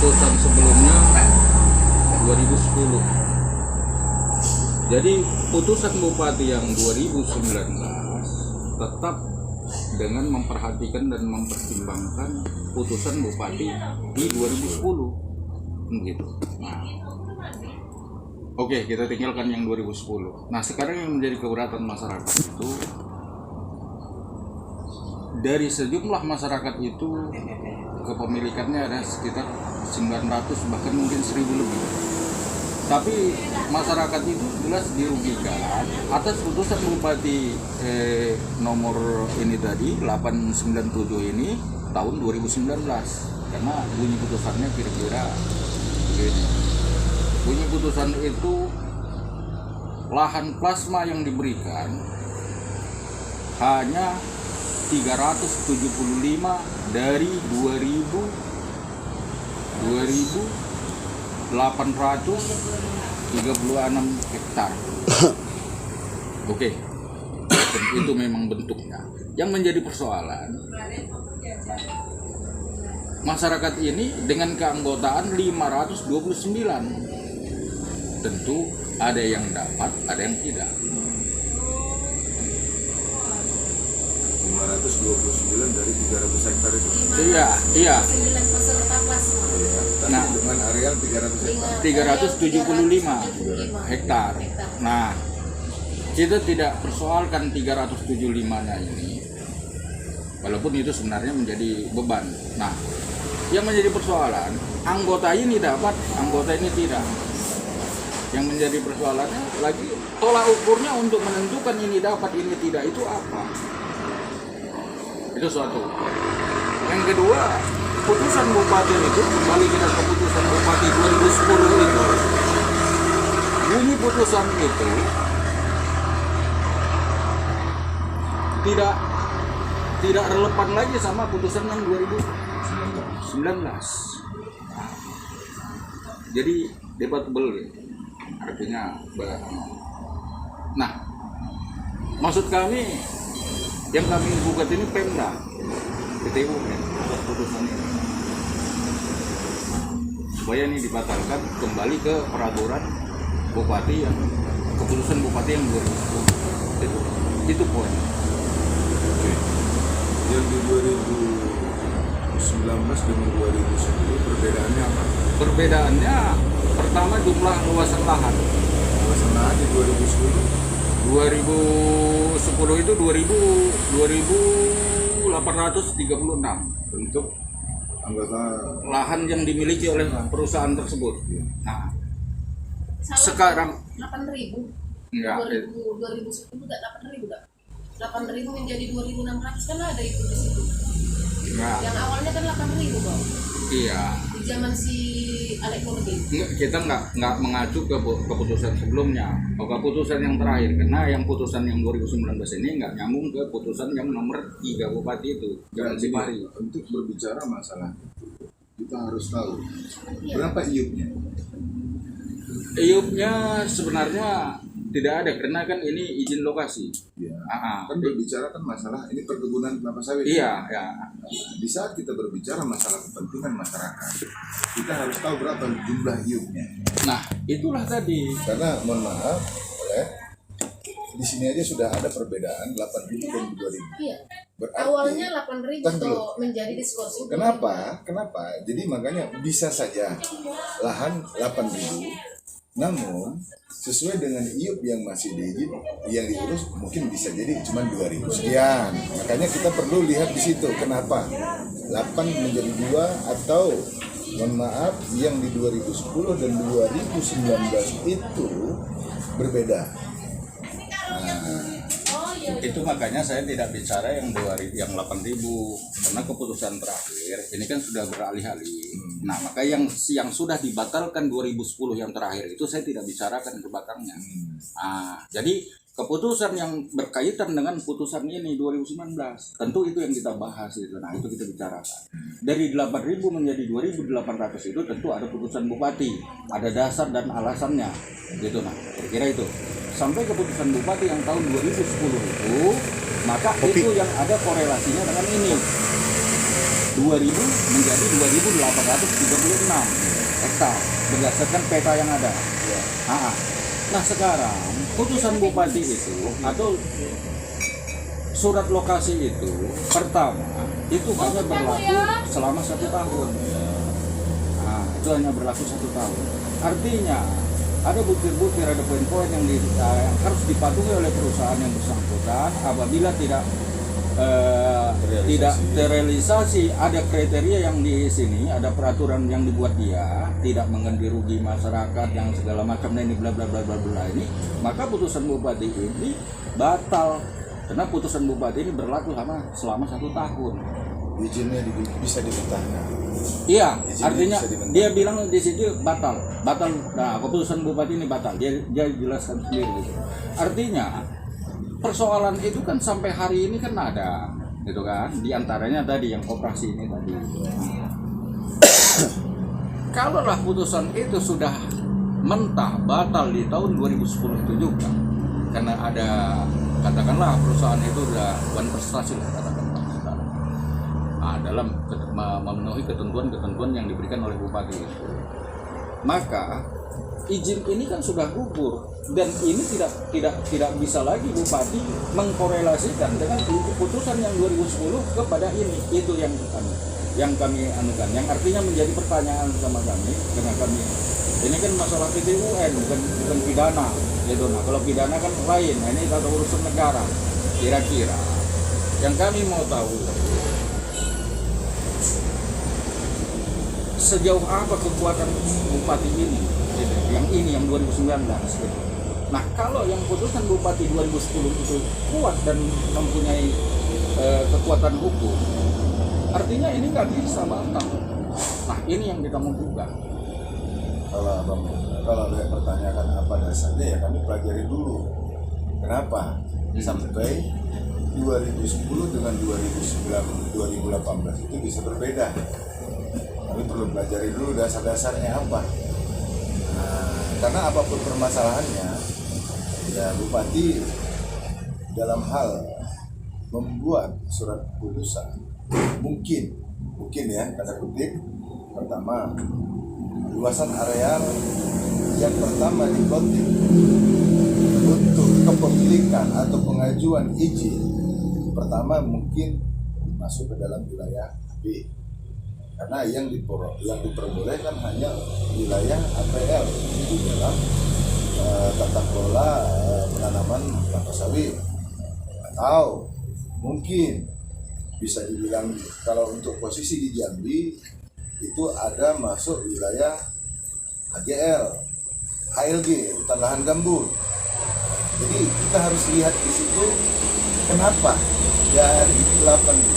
putusan sebelumnya 2010. Jadi putusan Bupati yang 2019 tetap dengan memperhatikan dan mempertimbangkan putusan Bupati di 2010 gitu. Nah, oke, kita tinggalkan yang 2010. Nah, sekarang yang menjadi keberatan masyarakat itu dari sejumlah masyarakat itu kepemilikannya ada sekitar 900 bahkan mungkin 1000 lebih. Tapi masyarakat itu jelas dirugikan atas putusan Bupati nomor ini tadi 897 ini tahun 2019, karena bunyi putusannya kira-kira begini. Bunyi putusan itu lahan plasma yang diberikan hanya 375 dari 2.836 hektar. Oke, itu memang bentuknya. Yang menjadi persoalan, masyarakat ini dengan keanggotaan 529. Tentu ada yang dapat, ada yang tidak. 529 dari 300 hektar itu. Iya. 14. Nah, dengan areal 300 hektar. 375 hektar. Nah, kita tidak persoalkan 375-nya ini, walaupun itu sebenarnya menjadi beban. Nah, yang menjadi persoalan, anggota ini dapat, anggota ini tidak. Yang menjadi persoalannya lagi, tolak ukurnya untuk menentukan ini dapat, ini tidak, itu apa? Itu suatu. Yang kedua, putusan Bupati itu, kembali kita ke putusan Bupati 2010 itu, bunyi putusan itu tidak relevan lagi sama putusan yang 2019. Jadi debatable gitu. Artinya nah, maksud kami yang kami gugat ini Pemda PTU atas putusan ini, supaya ini dibatalkan, kembali ke peraturan Bupati yang keputusan Bupati yang 2010. Itu poin. Yang di 2019 dengan 2010 perbedaannya apa? Perbedaannya pertama jumlah luasan lahan. Luasan lahan di 2010 itu 2.836 untuk anggota lahan yang dimiliki oleh perusahaan tersebut. Nah, sekarang 8.000. enggak, 2010 enggak 8.000 enggak. 8.000 menjadi 2.600 kan ada itu di situ. enggak, Yang awalnya kan 8.000, Bang. iya. Di zaman si Alek Nurdin. Kita nggak mengacu ke keputusan sebelumnya, keputusan yang terakhir, karena yang putusan yang 2019 ini nggak nyambung ke putusan yang nomor 3 Bupati itu, Jalan Sipari. Untuk berbicara masalah kita harus tahu berapa iupnya. Iupnya sebenarnya tidak ada, karena kan ini izin lokasi. Ya. Kan berbicara kan masalah ini perkebunan kelapa sawit. Iya, ya. Di saat kita berbicara masalah kepentingan masyarakat, kita harus tahu berapa jumlah iupnya. Nah, itulah tadi. Karena mohon maaf, di sini aja sudah ada perbedaan 8.000 dan 2.000. Iya. Berarti Awalnya 8.000 kan belum. tuh menjadi diskursi. Kenapa? Jadi makanya bisa saja lahan 8.000, namun sesuai dengan iup yang masih diizin, yang diurus mungkin bisa jadi cuma 2.000 sekian. Makanya kita perlu lihat di situ kenapa 8 menjadi 2, atau mohon maaf yang di 2010 dan 2019 itu berbeda. Itu makanya saya tidak bicara yang 8.000, karena keputusan terakhir ini kan sudah beralih-alih. Nah, maka yang sudah dibatalkan 2010 yang terakhir itu saya tidak bicarakan ke belakangnya. Nah, jadi keputusan yang berkaitan dengan putusan ini 2019, tentu itu yang kita bahas gitu. Nah, itu kita bicarakan. Dari 8.000 menjadi 2.800 itu tentu ada putusan Bupati, ada dasar dan alasannya gitu. Nah, kira-kira itu. Sampai keputusan Bupati yang tahun 2010 itu, maka itu yang ada korelasinya dengan ini. 2.000 menjadi 2.836 hektar berdasarkan peta yang ada. Ya. Nah sekarang putusan bupati itu atau surat lokasi itu pertama itu hanya berlaku selama 1 tahun. Nah, itu hanya berlaku 1 tahun. Artinya ada butir-butir, ada poin-poin yang harus dipatuhi oleh perusahaan yang bersangkutan apabila tidak terrealisasi. Ada kriteria yang di sini, ada peraturan yang dibuat dia tidak mengganti rugi masyarakat yang segala macam ini bla bla bla bla bla ini, maka putusan bupati ini batal karena putusan bupati ini berlaku selama 1 tahun. Izinnya bisa dipertahankan. Iya, Izinnya artinya bisa dipertahankan. dia bilang di situ batal. Nah, keputusan bupati ini batal. Dia jelaskan sendiri gitu. Artinya persoalan itu kan sampai hari ini kan ada, gitu kan? Di antaranya tadi yang operasi ini tadi. Kalaulah putusan itu sudah mentah batal di tahun 2010 itu juga, karena ada katakanlah perusahaan itu udah berprestasi lah katakanlah sekarang. Nah, dalam memenuhi ketentuan yang diberikan oleh bupati itu, maka izin ini kan sudah gugur dan ini tidak bisa lagi bupati mengkorelasikan dengan putusan yang 2010 kepada ini. Itu yang kami anukan, yang artinya menjadi pertanyaan sama kami karena kami ini kan masalah PT UN bukan pidana gitu. Nah kalau pidana kan lain, nah, ini tata urusan negara. Kira-kira yang kami mau tahu sejauh apa kekuatan bupati ini gitu, yang 2019 gitu. Nah kalau yang putusan bupati 2010 itu kuat dan mempunyai kekuatan hukum, artinya ini nggak bisa batal. Nah ini yang kita mau buka. Kalau ada yang pertanyakan apa dasarnya, ya kami pelajari dulu kenapa sampai 2010 dengan 2018 itu bisa berbeda. Kami perlu pelajari dulu dasar-dasarnya apa. Nah, karena apapun permasalahannya, ya bupati dalam hal membuat surat putusan mungkin ya kata kutip, pertama luasan areal yang pertama diplotting untuk kepemilikan atau pengajuan izin pertama mungkin masuk ke dalam wilayah B, karena yang diperbolehkan hanya wilayah APL di dalam tata kelola penanaman kelapa sawit. Atau mungkin bisa dibilang kalau untuk posisi di Jambi itu ada masuk wilayah HGL, HLG, hutan lahan gambut. Jadi kita harus lihat di situ kenapa dari 8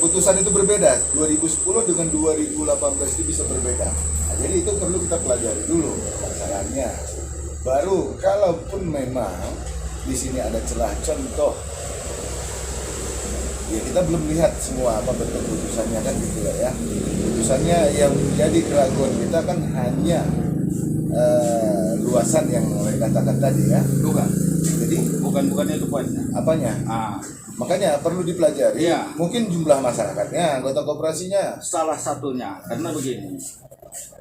putusan itu berbeda, 2010 dengan 2018 itu bisa berbeda. Nah, jadi itu perlu kita pelajari dulu masalahnya. Baru kalaupun memang di sini ada celah contoh, ya kita belum lihat semua apa bentuk putusannya kan gitu ya. Putusannya yang menjadi keraguan kita kan hanya luasan yang mereka katakan tadi ya. Bukan. Jadi Bukan itu poinnya. apanya? Makanya perlu dipelajari. Iya. Mungkin jumlah masyarakatnya, anggota koperasinya. Salah satunya karena begini,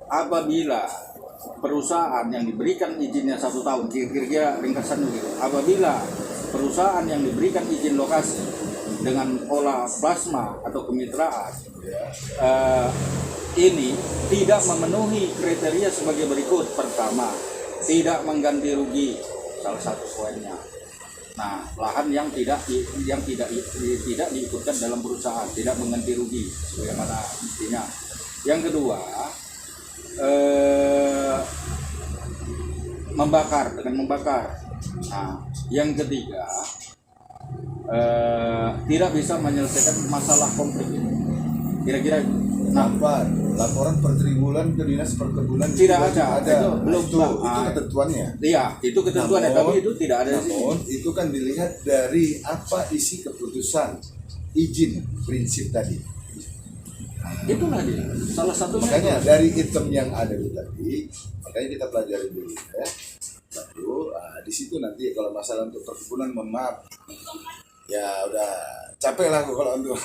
apabila perusahaan yang diberikan izinnya 1 tahun, kira-kira ringkasan begitu, apabila perusahaan yang diberikan izin lokasi dengan olah plasma atau kemitraan ini tidak memenuhi kriteria sebagai berikut. Pertama, tidak mengganti rugi, salah satu poinnya. Nah, lahan yang tidak diikutkan dalam perusahaan, tidak mengganti rugi sebagaimana mestinya. Yang kedua, membakar. Nah, yang ketiga, tidak bisa menyelesaikan masalah konflik ini. Kira-kira laporan per triwulan ke dinas perkebunan tidak ada. Itu belum itu ketentuannya. Iya, itu ketentuannya, tapi itu tidak ada di sini. Namun itu kan dilihat dari apa isi keputusan izin prinsip tadi. Itulah dia salah satunya. Makanya dari item yang ada di tadi, makanya kita pelajari dulu ya. Lalu di situ nanti kalau masalah untuk perkebunan, mohon maaf, ya udah capek lah kalau untuk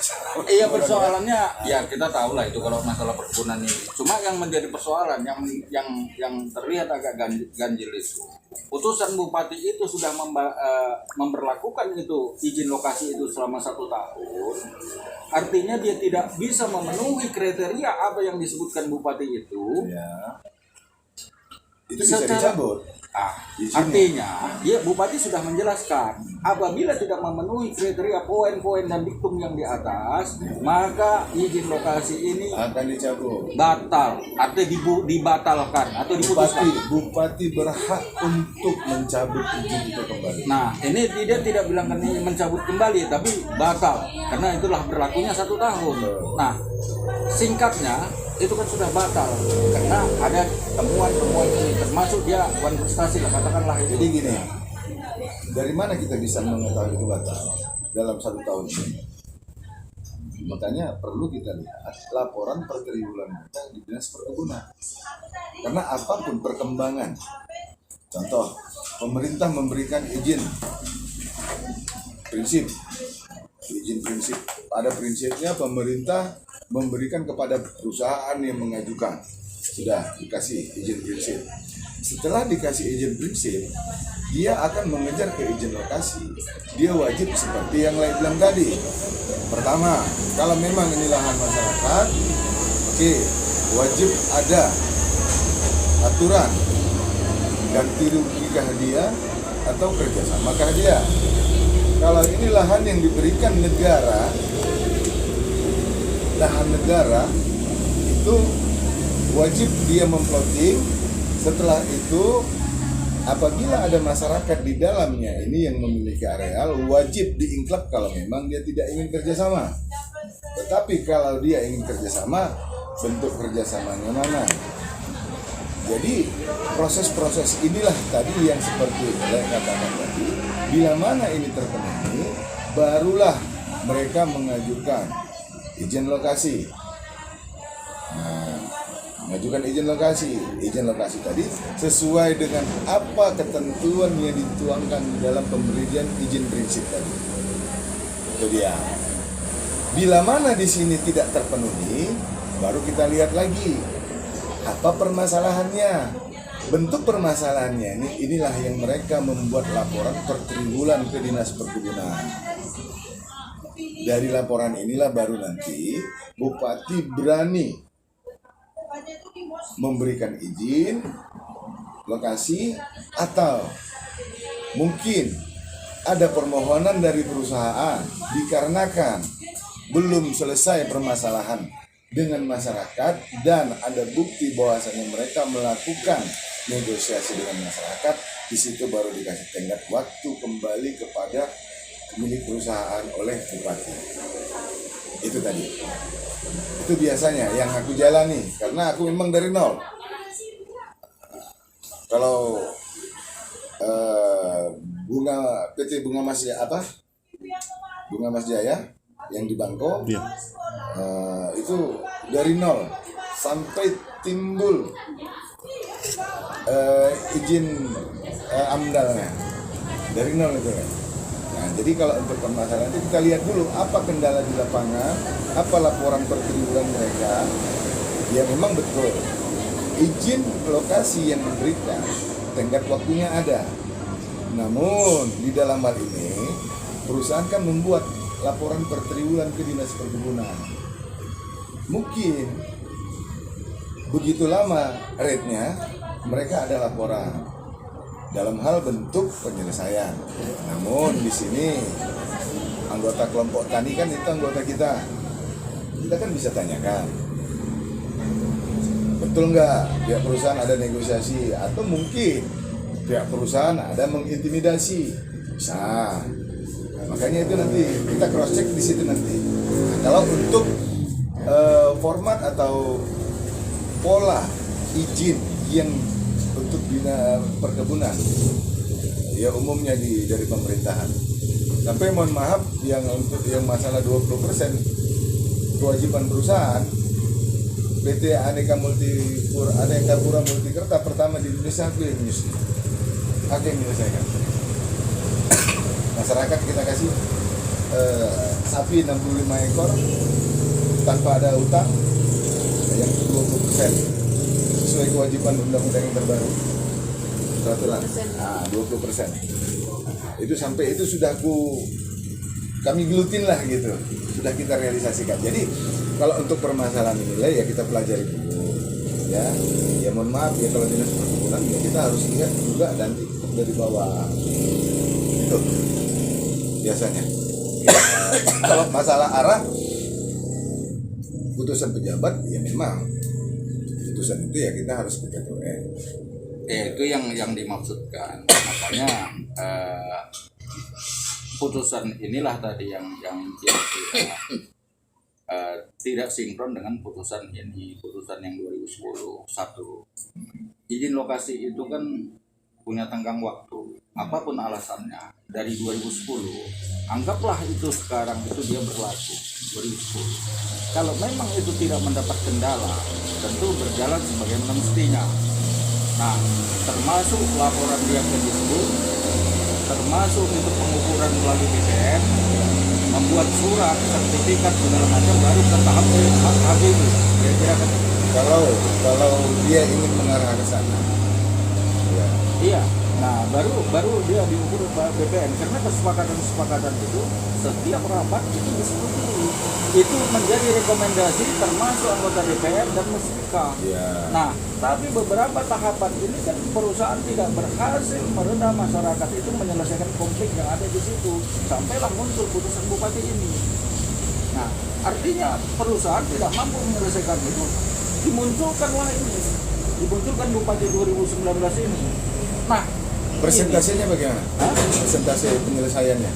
Iya, persoalannya ya kita tahu lah itu kalau masalah perkebunan ini. Cuma yang menjadi persoalan yang terlihat agak ganjil itu. Putusan bupati itu sudah memberlakukan itu izin lokasi itu selama 1 tahun. Artinya dia tidak bisa memenuhi kriteria apa yang disebutkan bupati itu. ya itu bisa dicabut. Artinya, bupati sudah menjelaskan apabila tidak memenuhi kriteria poin-poin dan diktum yang di atas, maka izin lokasi ini Akan dicabut. batal, artinya dibatalkan atau diputuskan. Bupati berhak untuk mencabut izin itu kembali. Nah, ini dia tidak bilangkan ini mencabut kembali, tapi batal karena itulah berlakunya 1 tahun. Nah, singkatnya itu kan sudah batal karena ada temuan-temuan ini, termasuk dia kontestasi lah katakanlah itu. Jadi gini, dari mana kita bisa mengetahui itu batal dalam 1 tahun ini? Makanya perlu kita lihat laporan per triwulan kita di dinas perkebunan. Karena apapun perkembangan, contoh pemerintah memberikan izin prinsip, ada prinsipnya pemerintah memberikan kepada perusahaan yang mengajukan, sudah dikasih izin prinsip. Setelah dikasih izin prinsip, dia akan mengejar ke izin lokasi. Dia wajib seperti yang lain bilang tadi. Pertama, kalau memang ini lahan masyarakat, oke, wajib ada aturan ganti rugikah dia atau kerjasamakah dia. Kalau ini lahan yang diberikan negara, lahan negara itu wajib dia memploting. Setelah itu apabila ada masyarakat di dalamnya ini yang memiliki areal, wajib diingklap kalau memang dia tidak ingin kerjasama. Tetapi kalau dia ingin kerjasama, bentuk kerjasamanya mana? Jadi proses-proses inilah tadi yang seperti saya katakan tadi, bila mana ini terpenuhi, barulah mereka mengajukan izin lokasi. Nah, mengajukan izin lokasi tadi sesuai dengan apa ketentuan yang dituangkan di dalam pemberian izin prinsip tadi. Itu dia. Bila mana di sini tidak terpenuhi, baru kita lihat lagi apa permasalahannya. Bentuk permasalahannya inilah yang mereka membuat laporan per triwulan ke Dinas Perkebunan. Dari laporan inilah baru nanti bupati berani memberikan izin lokasi, atau mungkin ada permohonan dari perusahaan dikarenakan belum selesai permasalahan dengan masyarakat dan ada bukti bahwasanya mereka melakukan negosiasi dengan masyarakat. Di situ baru dikasih tenggat waktu kembali kepada milik perusahaan oleh bupati. Itu tadi. Itu biasanya yang aku jalani karena aku memang dari nol. Kalau PT Bunga Mas Bunga Mas Jaya yang di Bangko, itu dari nol sampai timbul izin amdalnya dari nol itu kan. Nah, jadi kalau untuk permasalahan itu kita lihat dulu apa kendala di lapangan, apa laporan per triwulan mereka. Ya memang betul izin lokasi yang diberikan tenggat waktunya ada. Namun di dalam hal ini perusahaan kan membuat laporan per triwulan ke Dinas Perkebunan. Mungkin begitu lama rate-nya, mereka ada laporan dalam hal bentuk penyelesaian. Namun di sini anggota kelompok tani kan itu anggota kita kan bisa tanyakan, betul nggak pihak perusahaan ada negosiasi, atau mungkin pihak perusahaan ada mengintimidasi, bisa. Nah, makanya itu nanti kita cross check di situ nanti. Nah, kalau untuk format atau pola izin yang untuk bina perkebunan, ya umumnya dari pemerintahan. Tapi mohon maaf, yang untuk yang masalah 20% kewajiban perusahaan, PT Aneka Pura Multikerta pertama di Indonesia aku yang menyelesaikan. Masyarakat kita kasih sapi 65 ekor tanpa ada utang yang 20% sesuai kewajiban undang-undang yang terbaru peraturan. 20%. Itu sampai itu sudah kami gelutin lah gitu, sudah kita realisasikan. Jadi kalau untuk permasalahan nilai ya kita pelajari dulu, ya mohon maaf ya kalau dinas perkebunan ya kita harus lihat juga dan dari bawah itu biasanya. Kalau masalah arah putusan pejabat ya memang putusan itu ya kita harus ke PT UN. Itu yang dimaksudkan, makanya putusan inilah tadi yang tidak sinkron dengan putusan ini, putusan yang 2010 satu. Izin lokasi itu kan punya tenggang waktu, apapun alasannya dari 2010, anggaplah itu sekarang itu dia berlaku 2010. Kalau memang itu tidak mendapat kendala, tentu berjalan sebagaimana mestinya. Nah, termasuk laporan dia ke Disbud, termasuk itu pengukuran melalui BPN, membuat surat, sertifikat segala macam baru ke tahap HGB. Kira-kira kan? Kalau dia ingin mengarah ke sana, ya. Iya. Nah, baru dia diukur BPN karena kesepakatan itu setiap rapat itu disetujui. Itu menjadi rekomendasi termasuk anggota DPR dan Muspika. Ya. Nah, tapi beberapa tahapan ini kan perusahaan tidak berhasil meredam masyarakat itu menyelesaikan konflik yang ada di situ. Sampailah muncul putusan bupati ini. Nah, artinya perusahaan tidak mampu menyelesaikan itu, dimunculkanlah ini. Dimunculkan bupati 2019 ini. Nah, Persentasenya bagaimana? Persentase penyelesaiannya?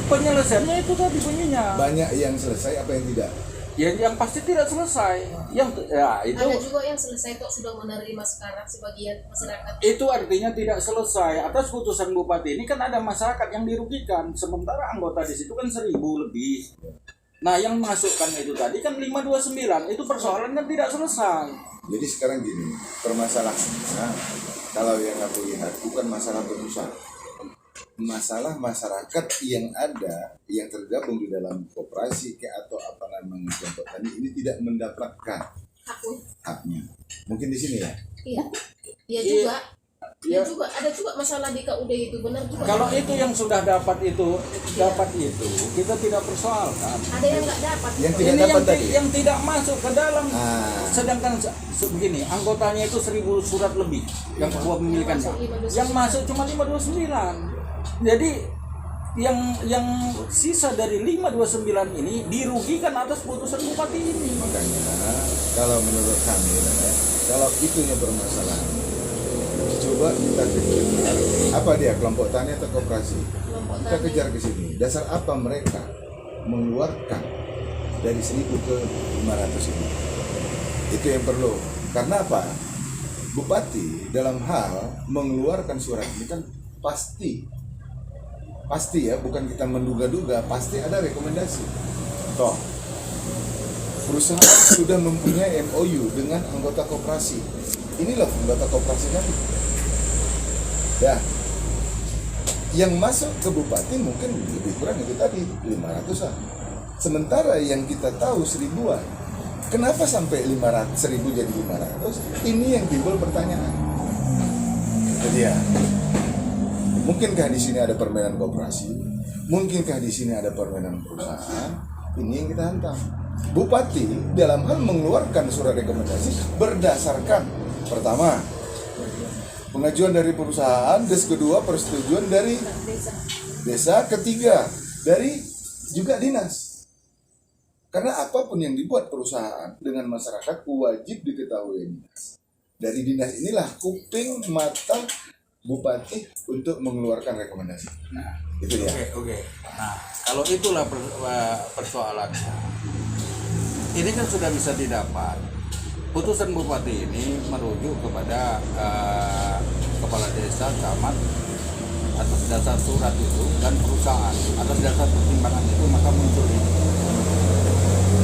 Penyelesaiannya itu tadi bunyinya. Banyak yang selesai apa yang tidak? Yang pasti tidak selesai. Itu Ada juga yang selesai kok sudah menerima sekarang sebagian masyarakat. Itu artinya tidak selesai. Atas putusan bupati ini kan ada masyarakat yang dirugikan, sementara anggota di situ kan 1.000 lebih. Nah, yang masukkan itu tadi kan 529, itu persoalannya tidak selesai. Jadi sekarang gini, permasalahannya kalau yang aku lihat bukan masalah perusahaan, masalah masyarakat yang ada yang tergabung di dalam koperasi atau apa namanya kelompok tani ini tidak mendapatkan haknya. Mungkin di sini ya. Iya. Iya juga. Iya juga. Ada juga masalah di KUD itu, benar juga. Kalau itu yang sudah dapat itu kita tidak persoalkan. Ada yang nggak dapat. Yang tidak Ini dapat tadi. yang tidak masuk ke dalam. Sedangkan Begini, anggotanya itu 1.000 surat lebih yang kepemilikannya. Yang masuk cuma 529. Jadi yang sisa dari 529 ini dirugikan atas putusan bupati ini. Makanya kalau menurut kami kalau itunya permasalahan, coba kita kejar apa dia kelompok tani atau koperasi. Kita kejar ke sini. Dasar apa mereka mengeluarkan dari 1.000 ke 500 ini? Itu yang perlu. Karena apa? Bupati dalam hal mengeluarkan surat ini kan pasti ya, bukan kita menduga-duga, pasti ada rekomendasi. Toh perusahaan sudah mempunyai MOU dengan anggota koperasi. Inilah anggota koperasi kami. Ya, yang masuk ke bupati mungkin lebih kurang itu tadi 500-an. Sementara yang kita tahu 1.000-an. Kenapa sampai 1.000 jadi 500? Ini yang timbul pertanyaan. Jadi ya, mungkinkah di sini ada permainan koperasi? Mungkinkah di sini ada permainan perusahaan? Ini yang kita hantam. Bupati dalam hal mengeluarkan surat rekomendasi berdasarkan pertama pengajuan dari perusahaan, des kedua persetujuan dari desa, ketiga dari juga dinas. Karena apapun yang dibuat perusahaan dengan masyarakat wajib diketahui dinas. Dari dinas inilah kuping mata bupati untuk mengeluarkan rekomendasi. Nah, itu dia. Oke. Nah, kalau itulah persoalannya. Ini kan sudah bisa didapat. Putusan bupati ini merujuk kepada kepala desa, camat atas dasar surat itu dan perusahaan atas dasar pertimbangan itu maka muncul ini.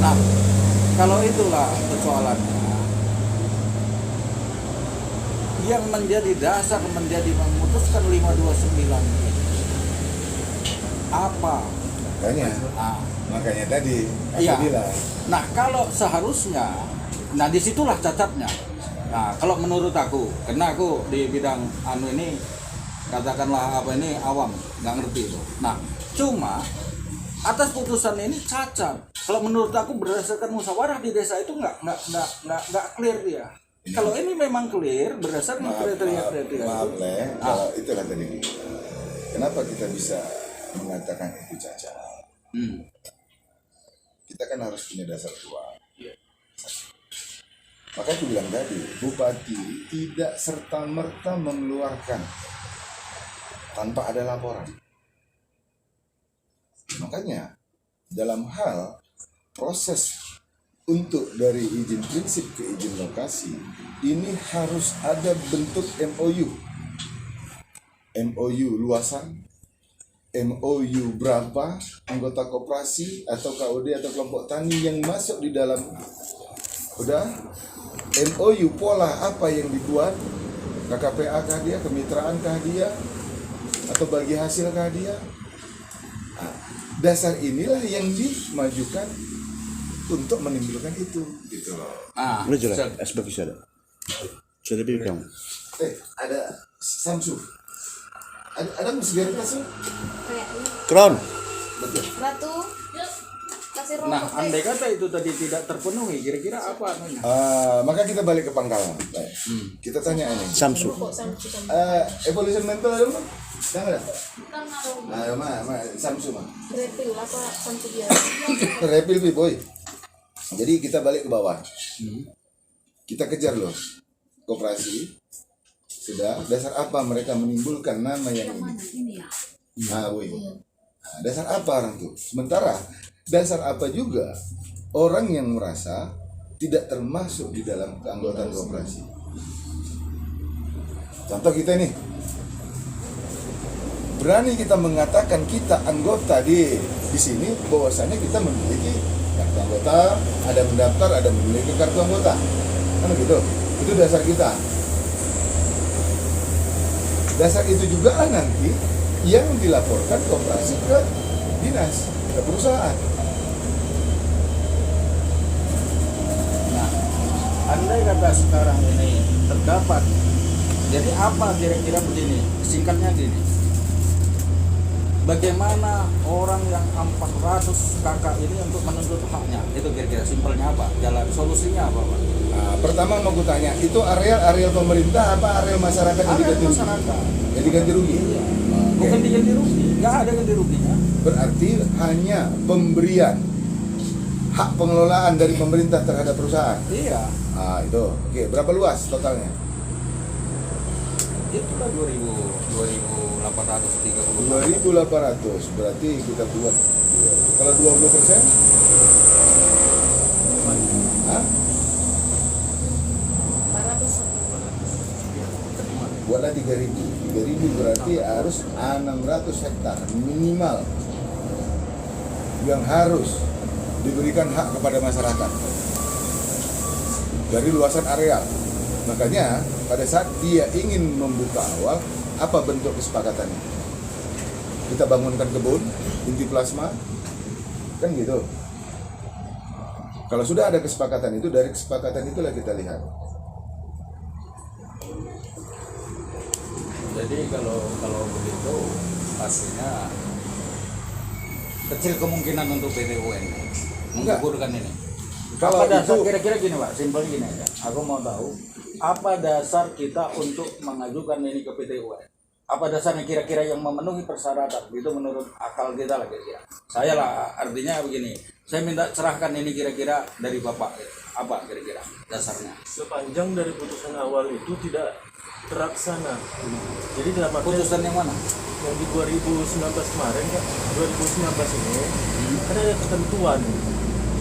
Nah, kalau itulah persoalannya, yang menjadi dasar menjadi memutuskan 529 ini apa Makanya tadi aku Iya. bilang. Nah, kalau seharusnya, nah disitulah cacatnya. Nah, kalau menurut aku, karena aku di bidang ini, katakanlah awam, nggak ngerti itu. Nah, cuma atas putusan ini cacat. Kalau menurut aku berdasarkan musyawarah di desa itu nggak clear dia. Kalau ini memang clear berdasarkan kriteria-kriteria Maaf itu. Le, kalau itulah tadi. Kenapa kita bisa mengatakan itu cacat? Kita kan harus punya dasar kuat. Maka aku bilang tadi, bupati tidak serta-merta mengeluarkan tanpa ada laporan. Makanya dalam hal proses untuk dari izin prinsip ke izin lokasi ini harus ada bentuk MOU luasan, MOU berapa anggota koperasi atau KOD atau kelompok tani yang masuk di dalam, udah MOU pola apa yang dibuat, KKPA kah dia, kemitraan kah dia, atau bagi hasil kah dia. Nah, dasar inilah yang dimajukan untuk menimbulkan itu, gitu loh. Ini jelas, SBK sudah ada. Sudah lebih kamu. Ada Samsung. Ada musik Samsung? Kron. Betul. Ratu, kasih rokok. Nah, andai kata itu tadi tidak terpenuhi, kira-kira apa anunya? Maka kita balik ke pangkalan. Kita tanya ini. Samsung. Evolution mental ada mana? Jangan ada. Kan ada Mana? Samsung mah. refill apa sampai dia. Refill boy. Jadi kita balik ke bawah. Kita kejar loh. Koperasi. Sudah. Dasar apa mereka menimbulkan nama yang ini? Boy. Nah, dasar apa orang tuh? Sementara dasar apa juga orang yang merasa tidak termasuk di dalam keanggotaan koperasi. Contoh kita nih, berani kita mengatakan kita anggota di sini, bahwasanya kita memiliki kartu anggota, ada mendaftar, ada memiliki kartu anggota, kan gitu. Itu dasar kita. Dasar itu juga lah nanti yang dilaporkan koperasi ke dinas, ke perusahaan. Nah, andai kata sekarang ini terdapat, jadi apa kira-kira begini, singkatnya gini, bagaimana orang yang 400 kakak ini untuk menuntut haknya, itu kira-kira simpelnya apa, jalan solusinya apa Pak? Nah, pertama mau ku tanya, itu areal pemerintah apa areal masyarakat yang Ada diganti rugi? masyarakat, Yang diganti rugi? iya. Oke. Bukan diganti rugi, nggak ada ganti ruginya. Berarti hanya pemberian hak pengelolaan dari pemerintah terhadap perusahaan. Iya, Itu. Oke, berapa luas totalnya? itulah 2.830. 2.800. Berarti kita buat kalau 20%? Hah? 400. Buatlah 3.000. 3.000 berarti harus 600 hektar minimal yang harus diberikan hak kepada masyarakat dari luasan areal. Makanya pada saat dia ingin membuka awal, apa bentuk kesepakatannya? Kita bangunkan kebun, inti plasma, kan gitu. Kalau sudah ada kesepakatan itu, dari kesepakatan itulah kita lihat. Jadi kalau begitu pastinya kecil kemungkinan untuk PT UN menggugurkan ini. Kalau Apa dasar itu- kira-kira gini Pak, simpel gini aja. Aku mau tahu apa dasar kita untuk mengajukan ini ke PT UN. Apa dasarnya kira-kira yang memenuhi persyaratan? Itu menurut akal kita lah kira-kira. Saya lah artinya begini. Saya minta serahkan ini kira-kira dari Bapak. Apa kira-kira dasarnya? Sepanjang dari putusan awal itu tidak terlaksana. Jadi dalam artian Putusan yang mana? yang di 2019 kemarin kan, 2019 ini kan ada ketentuan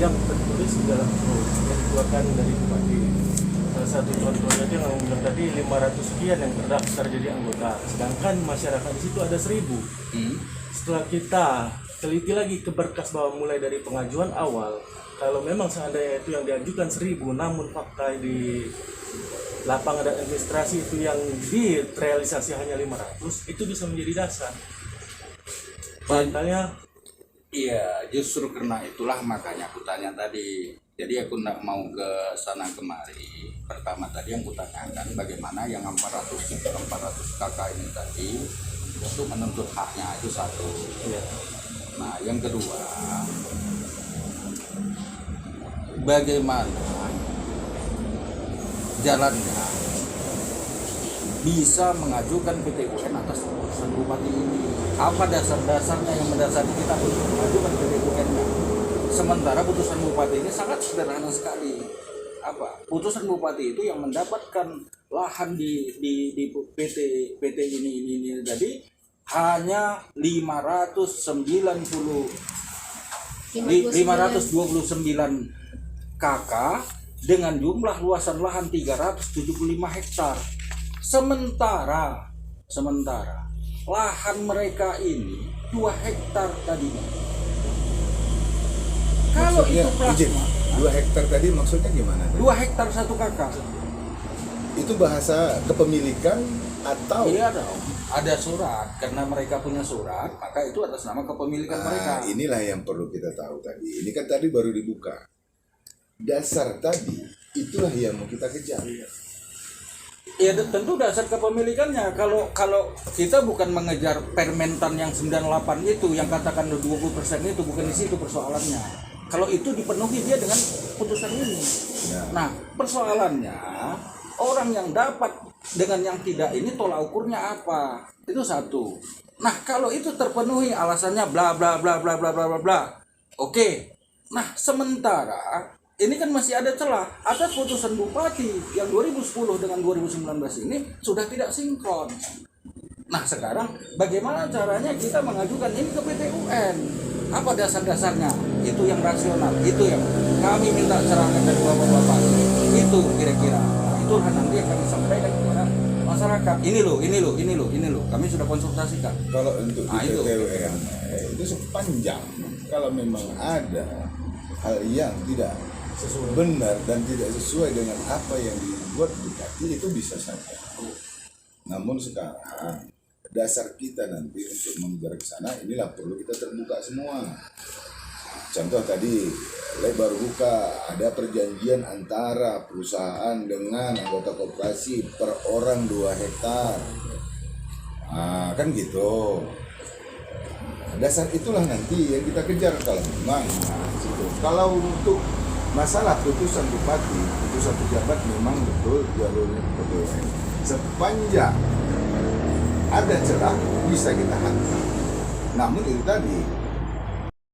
yang tertulis di dalam SUR yang dikeluarkan dari bupati. Salah satu contohnya dia yang bilang tadi 500 sekian yang terdaftar jadi anggota, sedangkan masyarakat di situ ada 1.000. Setelah kita teliti lagi ke berkas bahwa mulai dari pengajuan awal, kalau memang seandainya itu yang diajukan 1.000, namun fakta di lapangan dan administrasi itu yang direalisasi hanya 500, itu bisa menjadi dasar. Misalnya Iya, justru karena itulah makanya aku tanya tadi. Jadi aku nggak mau ke sana kemari. Pertama tadi yang kutanyakan bagaimana yang 400 kakak ini tadi untuk menuntut haknya itu satu. Iya. Nah, yang kedua, bagaimana jalannya bisa mengajukan PT UN atas keputusan bupati ini? Apa dasar-dasarnya yang mendasari kita untuk mengajukan PT UN-nya? Sementara putusan bupati ini sangat sederhana sekali. Apa? Putusan bupati itu yang mendapatkan lahan di PT ini tadi hanya 529 KK dengan jumlah luasan lahan 375 hektar. Sementara lahan mereka ini 2 hektar tadinya. Kalau Maksudnya, itu izin, plasma, 2 hektar tadi maksudnya gimana? 2 hektar 1 KK. Itu bahasa kepemilikan atau Iya dong, ada surat. Karena mereka punya surat, maka itu atas nama kepemilikan mereka. inilah yang perlu kita tahu tadi. Ini kan tadi baru dibuka. Dasar tadi itulah yang mau kita kejar. Ya tentu dasar kepemilikannya. Kalau kita bukan mengejar permentan yang 98 itu, yang katakan 20% itu, bukan di situ persoalannya. Kalau itu dipenuhi dia dengan putusan ini. Ya. Nah, persoalannya orang yang dapat dengan yang tidak ini tolak ukurnya apa? Itu satu. Nah, kalau itu terpenuhi alasannya bla bla bla bla bla bla bla bla. Oke. Nah, sementara ini kan masih ada celah atas putusan bupati yang 2010 dengan 2019 ini sudah tidak sinkron. Nah, sekarang bagaimana caranya kita mengajukan ini ke PT UN? Apa dasar-dasarnya? Itu yang rasional, itu yang kami minta keterangan dari bapak-bapak. Itu kira-kira. Nah, itulah nanti yang kami sampaikan kepada masyarakat. Ini loh. Kami sudah konsultasikan. Kalau untuk Nah, di itu. PT UN itu sepanjang kalau memang ada hal yang tidak benar dan tidak sesuai dengan apa yang dibuat bupati, itu bisa saja. Namun sekarang dasar kita nanti untuk mengejar ke sana, inilah perlu kita terbuka semua. Contoh tadi, baru buka, ada perjanjian antara perusahaan dengan anggota koperasi per orang 2 hektar. Nah, kan gitu. Dasar itulah nanti yang kita kejar kalau memang. Nah, situ. Kalau untuk masalah putusan bupati, putusan pejabat memang betul jalurnya PT UN. Sepanjang ada celah bisa kita hantam. Namun itu tadi